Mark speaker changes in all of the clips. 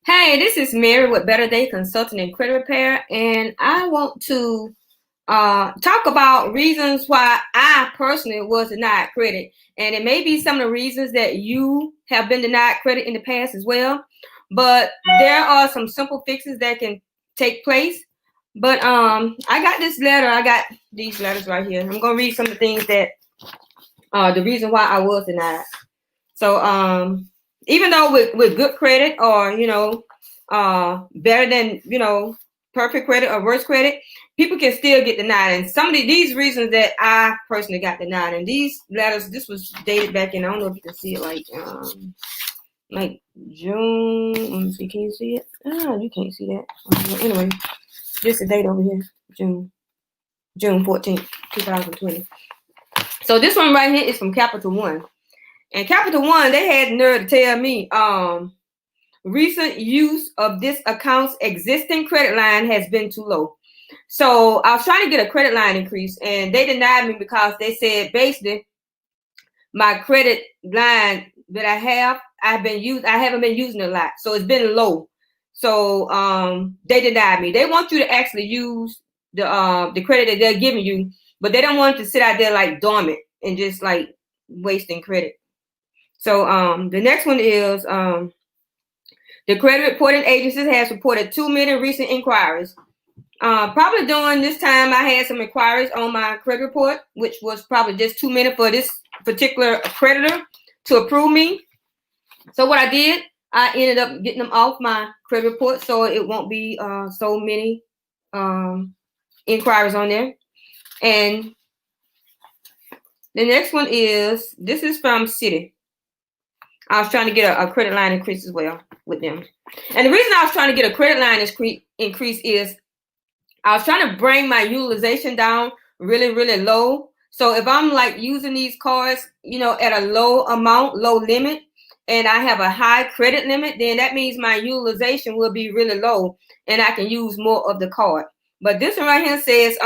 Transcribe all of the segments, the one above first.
Speaker 1: Hey, this is Mary with Better Day Consulting and Credit Repair, and I want to talk about reasons why I personally was denied credit. And it may be some of the reasons that you have been denied credit in the past as well. But there are some simple fixes that can take place. But I got this letter. I got these letters right here. I'm gonna read some of the things that the reason why I was denied. So even though with good credit or better than perfect credit or worse credit, people can still get denied. And some of these reasons that I personally got denied, and these letters, this was dated back in, I don't know if you can see it, like June. Let me see, can you see it? Oh, you can't see that. Anyway, just the date over here, June 14th, 2020. So this one right here is from Capital One. And Capital One, they had the nerve to tell me, recent use of this account's existing credit line has been too low. So I was trying to get a credit line increase, and they denied me because they said basically my credit line that I haven't been using a lot, so it's been low. So they denied me. They want you to actually use the credit that they're giving you, but they don't want it to sit out there like dormant and just like wasting credit. So the next one is the credit reporting agency has reported 2 million recent inquiries. Probably during this time, I had some inquiries on my credit report, which was probably just 2 million for this particular creditor to approve me. So what I did, I ended up getting them off my credit report, so it won't be so many inquiries on there. And the next one is, this is from Citi. I was trying to get a credit line increase as well with them. And the reason I was trying to get a credit line increase is I was trying to bring my utilization down really, really low. So if I'm like using these cards, at a low amount, low limit, and I have a high credit limit, then that means my utilization will be really low and I can use more of the card. But this one right here says,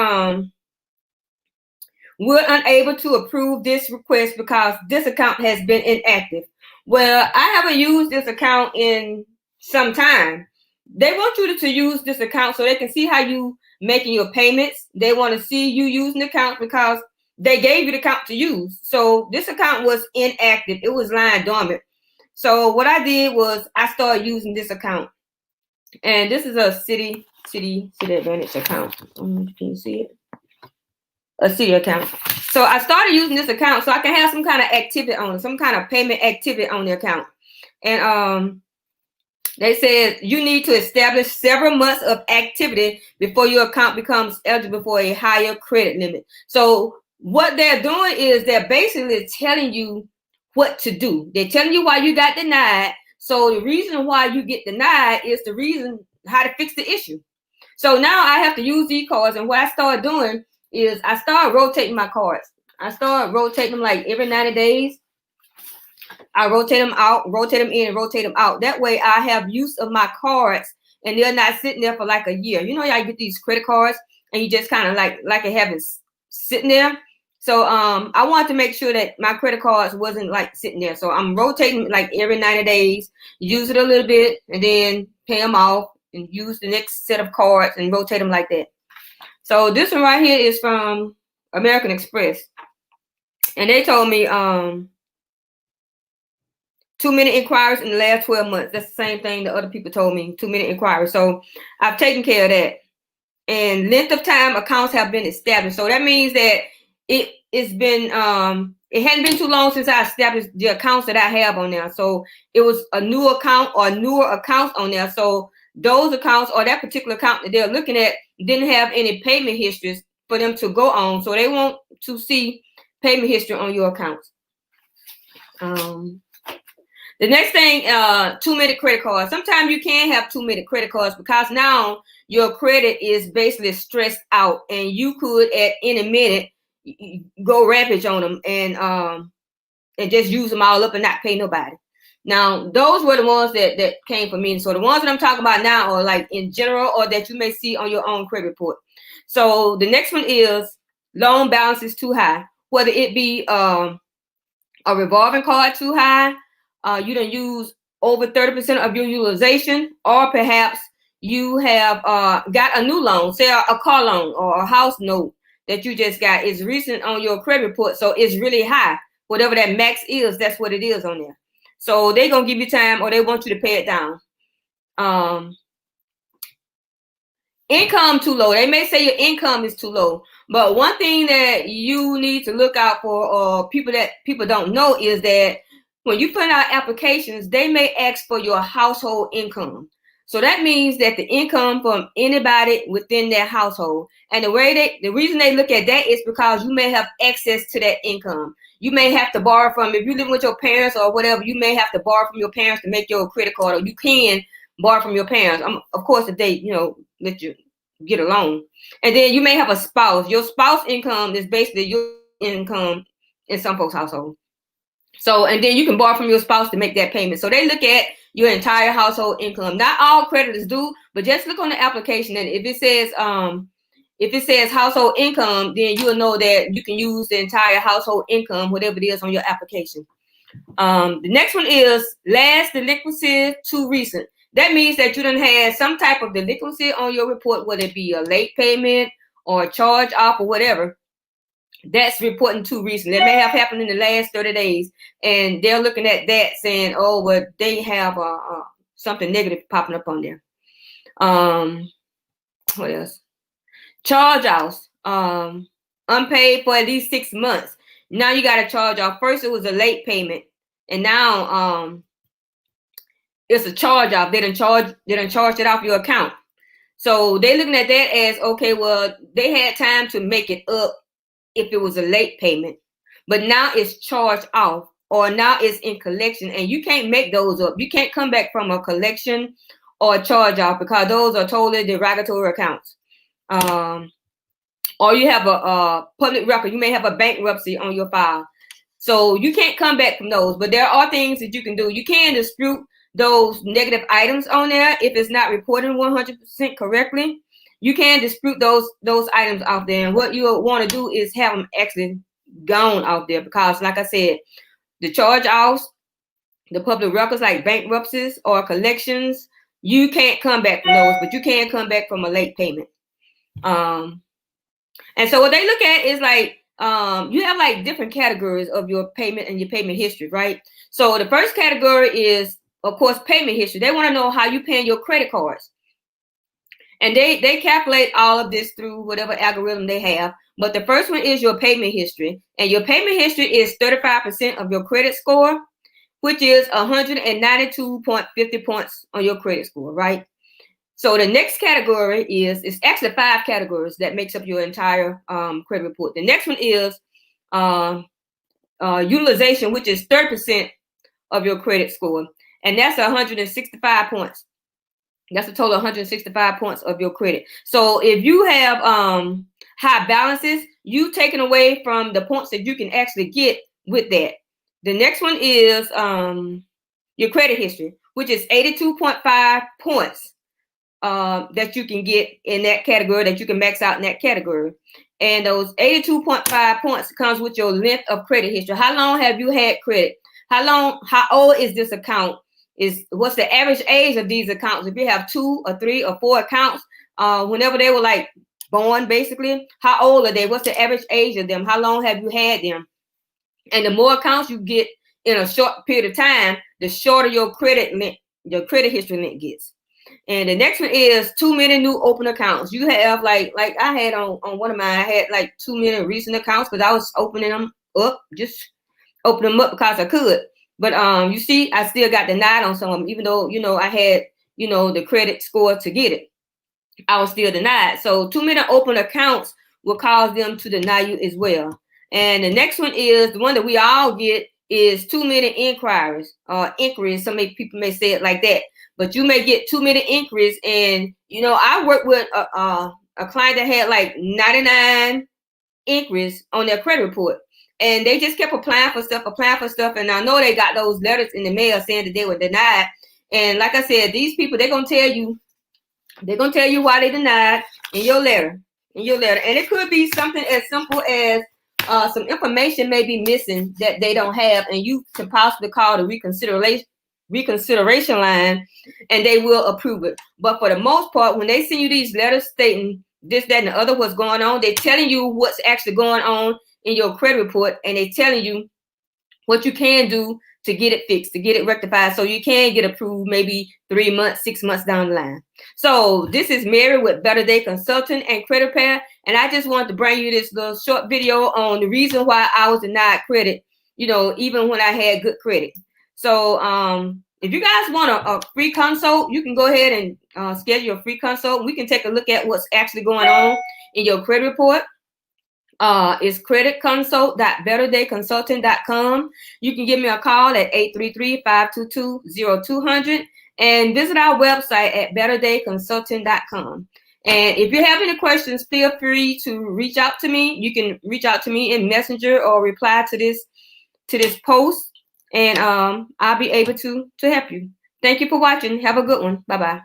Speaker 1: we're unable to approve this request because this account has been inactive. Well, I haven't used this account in some time. They want you to use this account so they can see how you making your payments. They want to see you using the account because they gave you the account to use. So this account was inactive. It was lying dormant. So what I did was I started using this account. And this is a Citi Advantage account. Can you see it? A Citi account. So I started using this account so I can have some kind of activity on it, some kind of payment activity on the account. And they said you need to establish several months of activity before your account becomes eligible for a higher credit limit. So what they're doing is they're basically telling you what to do. They're telling you why you got denied. So the reason why you get denied is the reason how to fix the issue. So now I have to use these cards, and what I started doing is I started rotating my cards. I started rotating them like every 90 days. I rotate them out, rotate them in, and rotate them out. That way I have use of my cards and they're not sitting there for like a year. You know, y'all get these credit cards and you just kind of like it having sitting there. So I wanted to make sure that my credit cards wasn't like sitting there. So I'm rotating like every 90 days, use it a little bit, and then pay them off and use the next set of cards and rotate them like that. So this one right here is from American Express. And they told me 2 million inquiries in the last 12 months. That's the same thing the other people told me, 2 million inquiries. So I've taken care of that. And length of time accounts have been established. So that means that it hadn't been too long since I established the accounts that I have on there. So it was a new account or newer accounts on there. So those accounts or that particular account that they're looking at didn't have any payment histories for them to go on. So they want to see payment history on your accounts. The next thing, 2 minute credit cards. Sometimes you can have 2 minute credit cards because now your credit is basically stressed out and you could at any minute go rampage on them and just use them all up and not pay nobody. Now, those were the ones that came for me. So the ones that I'm talking about now are like in general or that you may see on your own credit report. So the next one is loan balances too high, whether it be a revolving card too high, you don't use over 30% of your utilization, or perhaps you have got a new loan, say a car loan or a house note that you just got is recent on your credit report, so it's really high. Whatever that max is, that's what it is on there. So they're gonna give you time, or they want you to pay it down. Income too low. They may say your income is too low, but one thing that you need to look out for, or people don't know, is that when you put out applications, they may ask for your household income. So that means that the income from anybody within that household. And the reason they look at that is because you may have access to that income. You may have to borrow from, if you live with your parents or whatever, you may have to borrow from your parents to make your credit card, or you can borrow from your parents. Of course, if they, let you get a loan. And then you may have a spouse. Your spouse income is basically your income in some folks' household. So, and then you can borrow from your spouse to make that payment. So they look at your entire household income. Not all creditors do, but just look on the application, and if it says household income, then you'll know that you can use the entire household income, whatever it is on your application. The next one is last delinquency too recent. That means that you done had some type of delinquency on your report, whether it be a late payment or a charge off or whatever. That's reporting too recent. That may have happened in the last 30 days, and they're looking at that saying, oh, well, they have something negative popping up on there. What else? Charge offs. Unpaid for at least 6 months. Now you got a charge off. First it was a late payment, and now it's a charge off. They done charged it off your account. So they're looking at that as, okay, well, they had time to make it up if it was a late payment, but now it's charged off, or now it's in collection, and you can't make those up. You can't come back from a collection or a charge off, because those are totally derogatory accounts. Or you have a public record. You may have a bankruptcy on your file, so you can't come back from those. But there are things that you can do. You can dispute those negative items on there if it's not reported 100% correctly. You can dispute those items out there, and what you want to do is have them actually gone out there, because, like I said, the charge offs, the public records like bankruptcies or collections, you can't come back from those, but you can come back from a late payment. And so what they look at is like, you have like different categories of your payment and your payment history, right? So the first category is, of course, payment history. They want to know how you paying your credit cards. And they calculate all of this through whatever algorithm they have. But the first one is your payment history. And your payment history is 35% of your credit score, which is 192.50 points on your credit score, right? So the next category is, it's actually 5 categories that makes up your entire credit report. The next one is utilization, which is 30% of your credit score. And that's 165 points. That's a total of 165 points of your credit. So if you have high balances, you taken away from the points that you can actually get with that. The next one is your credit history, which is 82.5 points that you can get in that category, that you can max out in that category. And those 82.5 points comes with your length of credit history. How long have you had credit? How old is this account? What's the average age of these accounts? If you have 2 or 3 or 4 accounts, whenever they were like born, basically, how old are they? What's the average age of them? How long have you had them? And the more accounts you get in a short period of time, the shorter your credit history length gets. And the next one is too many new open accounts. You have like I had on one of mine, I had like too many recent accounts because I was opening them up, just open them up because I could. But you see, I still got denied on some of them, even though, I had, the credit score to get it. I was still denied. So too many open accounts will cause them to deny you as well. And the next one is the one that we all get, is too many inquiries. Some people may say it like that, but you may get too many inquiries. And, I worked with a client that had like 99 inquiries on their credit report. And they just kept applying for stuff. And I know they got those letters in the mail saying that they were denied. And like I said, these people, they're going to tell you why they denied in your letter. And it could be something as simple as some information may be missing that they don't have, and you can possibly call the reconsideration reconsideration line, and they will approve it. But for the most part, when they send you these letters stating this, that, and the other, what's going on, they're telling you what's actually going on in your credit report, and they're telling you what you can do to get it fixed, to get it rectified, so you can get approved maybe 3 months, 6 months down the line. So this is Mary with Better Day Consulting and Credit Repair, and I just wanted to bring you this little short video on the reason why I was denied credit, even when I had good credit. So if you guys want a free consult, you can go ahead and schedule a free consult. We can take a look at what's actually going on in your credit report. It's creditconsult.betterdayconsulting.com. You can give me a call at 833-522-0200 and visit our website at betterdayconsulting.com. And if you have any questions, feel free to reach out to me. You can reach out to me in Messenger or reply to this post, and I'll be able to help you. Thank you for watching. Have a good one. Bye-bye.